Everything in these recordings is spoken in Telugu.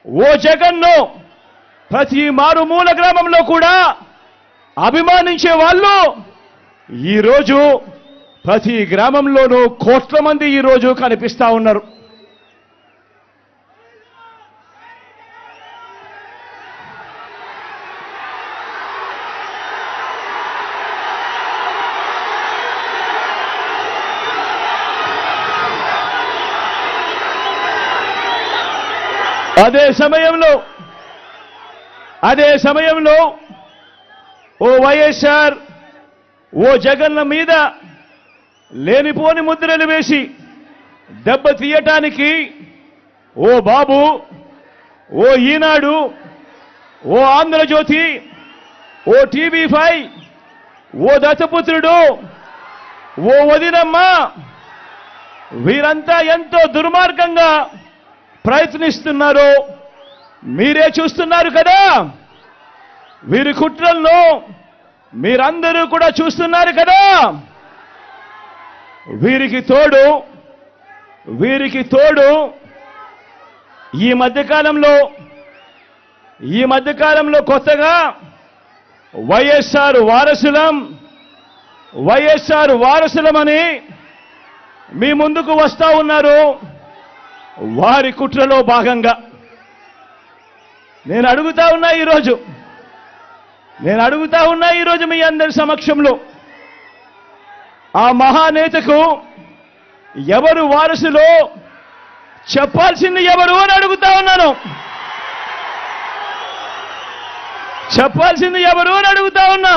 ఓ జగన్ను ప్రతి మారుమూల గ్రామంలో కూడా అభిమానించే వాళ్ళు ఈరోజు ప్రతి గ్రామంలోనూ కోట్ల మంది ఈరోజు కనిపిస్తా ఉన్నారు. అదే సమయంలో ఓ వైఎస్ఆర్ ఓ జగన్న మీద లేనిపోని ముద్రలు వేసి దెబ్బ తీయటానికి ఓ బాబు, ఓ ఈనాడు, ఓ ఆంధ్రజ్యోతి, ఓ టీవీ5, ఓ దత్తపుత్రుడు, ఓ వదినమ్మ వీరంతా ఎంతో దుర్మార్గంగా ప్రయత్నిస్తున్నారో మీరే చూస్తున్నారు కదా. వీరి కుట్రలను మీరందరూ కూడా చూస్తున్నారు కదా. వీరికి తోడు ఈ మధ్యకాలంలో కొత్తగా వైఎస్ఆర్ వారసులమని మీ ముందుకు వస్తా ఉన్నారు. వారి కుట్రలో భాగంగా నేను అడుగుతా ఉన్నా ఈరోజు మీ అందరి సమక్షంలో, ఆ మహానేతకు ఎవరు వారసులో చెప్పాల్సింది ఎవరు అని అడుగుతా ఉన్నాను. చెప్పాల్సింది ఎవరు అని అడుగుతా ఉన్నా.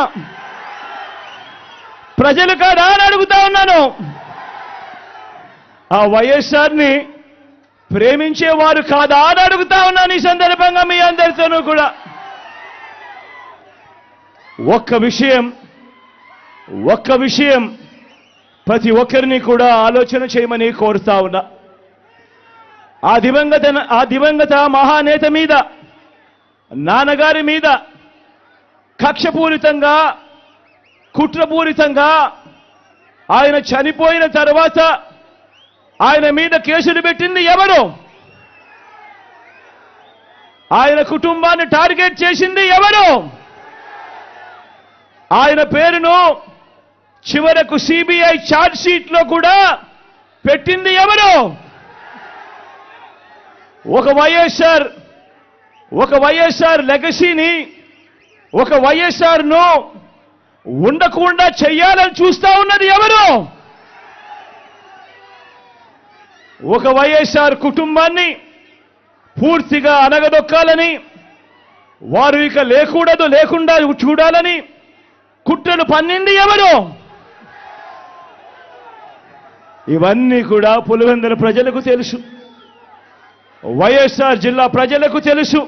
ప్రజలు కాదా అని అడుగుతా ఉన్నాను. ఆ వైఎస్ఆర్ని ప్రేమించేవారు కాదా అని అడుగుతా ఉన్నాను. ఈ సందర్భంగా మీ అందరితోనూ కూడా ఒక్క విషయం ప్రతి ఒక్కరిని కూడా ఆలోచన చేయమని కోరుతా ఉన్నా. ఆ దివంగత మహానేత మీద, నాన్నగారి మీద కక్షపూరితంగా, కుట్రపూరితంగా ఆయన చనిపోయిన తర్వాత ఆయన మీద కేసులు పెట్టింది ఎవరు? ఆయన కుటుంబాన్ని టార్గెట్ చేసింది ఎవరు? ఆయన పేరును చివరకు సిబిఐ ఛార్జ్ షీట్ లో కూడా పెట్టింది ఎవరు? ఒక వైఎస్ఆర్ లెగసీని, ఒక వైఎస్ఆర్ ను ఉండకుండా చెయ్యాలని చూస్తా ఉన్నది ఎవరు? ఒక వైఎస్ఆర్ కుటుంబాన్ని పూర్తిగా అనగదొక్కాలని, వారు ఇక లేకుండా చూడాలని కుట్రలు పన్నింది ఎవరు? ఇవన్నీ కూడా పులివెందుల ప్రజలకు తెలుసు, వైఎస్ఆర్ జిల్లా ప్రజలకు తెలుసు.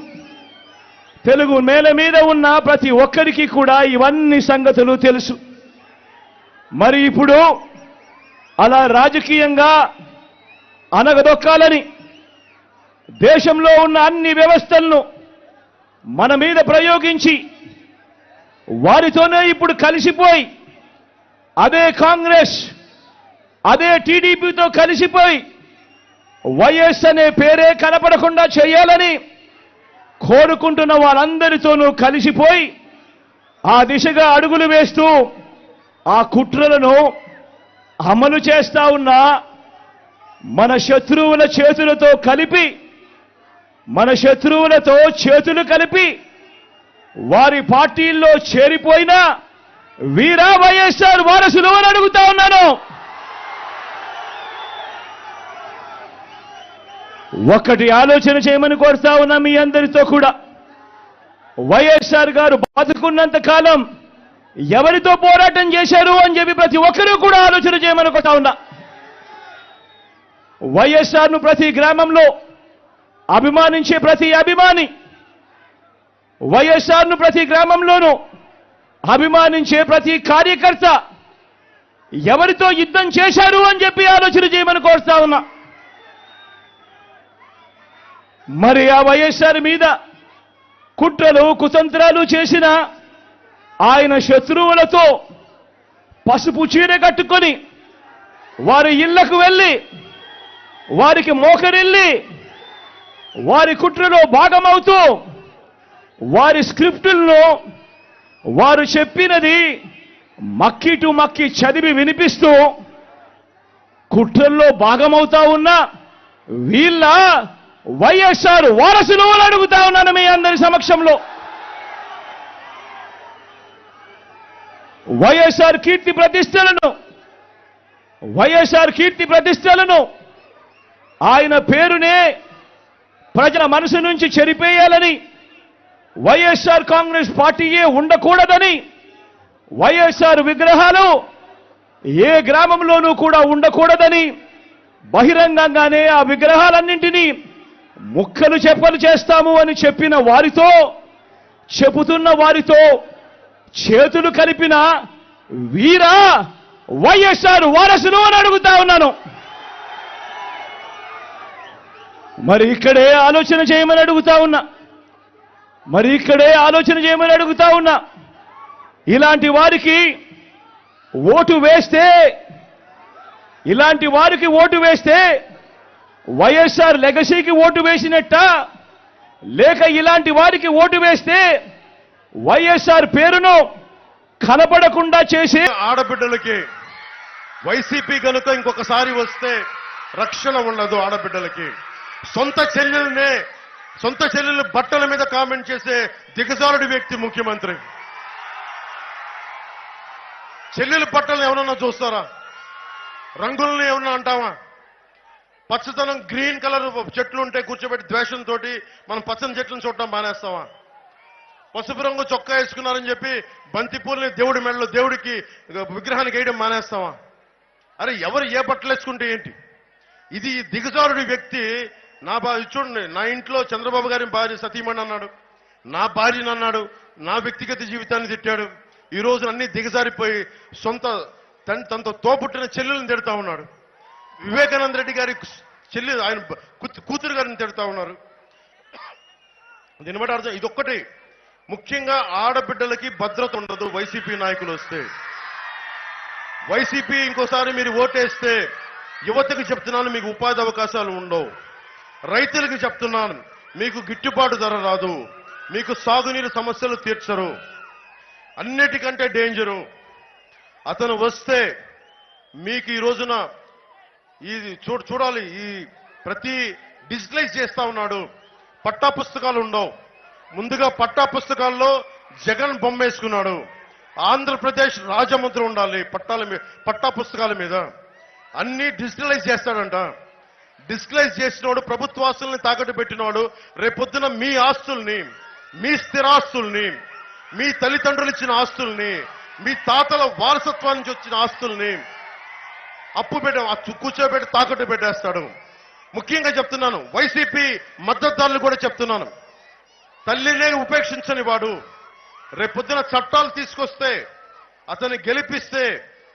తెలుగు నేల మీద ఉన్న ప్రతి ఒక్కరికి కూడా ఇవన్నీ సంగతులు తెలుసు. మరి ఇప్పుడు అలా రాజకీయంగా అనగదొక్కాలని దేశంలో ఉన్న అన్ని వ్యవస్థలను మన మీద ప్రయోగించి వారితోనే ఇప్పుడు కలిసిపోయి, అదే కాంగ్రెస్, అదే టీడీపీతో కలిసిపోయి వైఎస్ అనే పేరే కనపడకుండా చేయాలని కోరుకుంటున్న వాళ్ళందరితోనూ కలిసిపోయి ఆ దిశగా అడుగులు వేస్తూ ఆ కుట్రలను అమలు చేస్తా ఉన్న మన శత్రువుల చేతులతో చేతులు కలిపి వారి పార్టీల్లో చేరిపోయిన వీరా వైఎస్ఆర్ వారసులు అని అడుగుతా ఉన్నాను. ఒక్కటి ఆలోచన చేయమని కోరుతా ఉన్నా మీ అందరితో కూడా. వైఎస్ఆర్ గారు బతుకున్నంత కాలం ఎవరితో పోరాటం చేశారు అని చెప్పి ప్రతి ఒక్కరూ కూడా ఆలోచన చేయమని కోరుతా ఉన్నా. వైఎస్ఆర్ను ప్రతి గ్రామంలో అభిమానించే ప్రతి అభిమాని, వైఎస్ఆర్ను ప్రతి గ్రామంలోనూ అభిమానించే ప్రతి కార్యకర్త ఎవరితో యుద్ధం చేశారు అని చెప్పి ఆలోచన చేయమని కోరుతా ఉన్నా. మరి ఆ వైఎస్ఆర్ మీద కుట్రలు కుతంత్రాలు చేసిన ఆయన శత్రువులతో పసుపు చీర కట్టుకొని వారి ఇళ్లకు వెళ్ళి వారికి మోకరిల్లి వారి కుట్రలో భాగమవుతూ వారి స్క్రిప్టుల్లో వారు చెప్పినది మక్కి టు మక్కి చదివి వినిపిస్తూ కుట్రల్లో భాగమవుతా ఉన్న వీళ్ళ వైఎస్ఆర్ వారసులు అని అడుగుతా ఉన్నాను మీ అందరి సమక్షంలో. వైఎస్ఆర్ కీర్తి ప్రతిష్టలను ఆయన పేరునే ప్రజల మనసు నుంచి చెరిపేయాలని, వైఎస్ఆర్ కాంగ్రెస్ పార్టీయే ఉండకూడదని, వైఎస్ఆర్ విగ్రహాలు ఏ గ్రామంలోనూ కూడా ఉండకూడదని బహిరంగంగానే ఆ విగ్రహాలన్నింటినీ ముక్కలు చెప్పలు చేస్తాము అని చెబుతున్న వారితో చేతులు కలిపిన వీరా వైఎస్ఆర్ వారసులు అని అడుగుతా ఉన్నాను. మరి ఇక్కడే ఆలోచన చేయమని అడుగుతా ఉన్నా. ఇలాంటి వారికి ఓటు వేస్తే వైఎస్ఆర్ లెగసీకి ఓటు వేసినట్ట, లేక ఇలాంటి వారికి ఓటు వేస్తే వైఎస్ఆర్ పేరును కనపడకుండా చేసే ఆడబిడ్డలకి వైసీపీ కనుక ఇంకొకసారి వస్తే రక్షణ ఉండదు. ఆడబిడ్డలకి సొంత చెల్లెలు బట్టల మీద కామెంట్ చేసే దిగజారుడి వ్యక్తి ముఖ్యమంత్రి. చెల్లెలు బట్టలను ఎవరన్నా చూస్తారా? రంగులను ఏమన్నా అంటావా? పచ్చదనం గ్రీన్ కలర్ చెట్లు ఉంటే కూర్చోబెట్టి ద్వేషంతో మనం పచ్చని చెట్లను చూడటం మానేస్తావా? పసుపు రంగు చొక్కా వేసుకున్నారని చెప్పి బంతిపూలని దేవుడి మెడలో దేవుడికి విగ్రహానికి వేయడం మానేస్తావా? అరే ఎవరు ఏ బట్టలు వేసుకుంటే ఏంటి? ఇది దిగజారుడి వ్యక్తి. చూడండి, నా ఇంట్లో చంద్రబాబు గారి భార్య సతీమణి అన్నాడు, నా భార్యను అన్నాడు, నా వ్యక్తిగత జీవితాన్ని తిట్టాడు. ఈ రోజు అన్ని దిగజారిపోయి తనతో తోపుట్టిన చెల్లెలను తిడతా ఉన్నాడు. వివేకానంద రెడ్డి గారి ఆయన కూతురు గారిని తిడతా ఉన్నారు. దీన్ని బట్టి అర్థం ఇదొక్కటి. ముఖ్యంగా ఆడబిడ్డలకి భద్రత ఉండదు వైసీపీ నాయకులు వస్తే. వైసీపీ ఇంకోసారి మీరు ఓటేస్తే యువతకు చెప్తున్నాను, మీకు ఉపాధి అవకాశాలు ఉండవు. రైతులకు చెప్తున్నాను, మీకు గిట్టుబాటు ధర రాదు, మీకు సాగునీరు సమస్యలు తీర్చరు. అన్నిటికంటే డేంజరు అతను వస్తే మీకు ఈ రోజున ఇది చూడాలి, ఈ ప్రతి డిజిటలైజ్ చేస్తా ఉన్నాడు. పట్టా పుస్తకాలు ఉండవు. ముందుగా పట్టా పుస్తకాల్లో జగన్ బొమ్మ వేసుకున్నాడు. ఆంధ్రప్రదేశ్ రాజముద్ర ఉండాలి పట్టా పుస్తకాల మీద. అన్ని డిజిటలైజ్ చేస్తాడంట. డిజిటలైజ్ చేసినోడు ప్రభుత్వాస్తుల్ని తాకట్టు పెట్టినవాడు రేపొద్దున మీ ఆస్తుల్ని, మీ స్థిరాస్తుల్ని, మీ తల్లిదండ్రులు ఇచ్చిన ఆస్తుల్ని, మీ తాతల వారసత్వం నుంచి వచ్చిన ఆస్తుల్ని కూర్చోబెట్టి తాకట్టు పెట్టేస్తాడు. ముఖ్యంగా చెప్తున్నాను, వైసీపీ మద్దతుదారులు కూడా చెప్తున్నాను, తల్లినే ఉపేక్షించని వాడు రేపొద్దున చట్టాలు తీసుకొస్తే, అతన్ని గెలిపిస్తే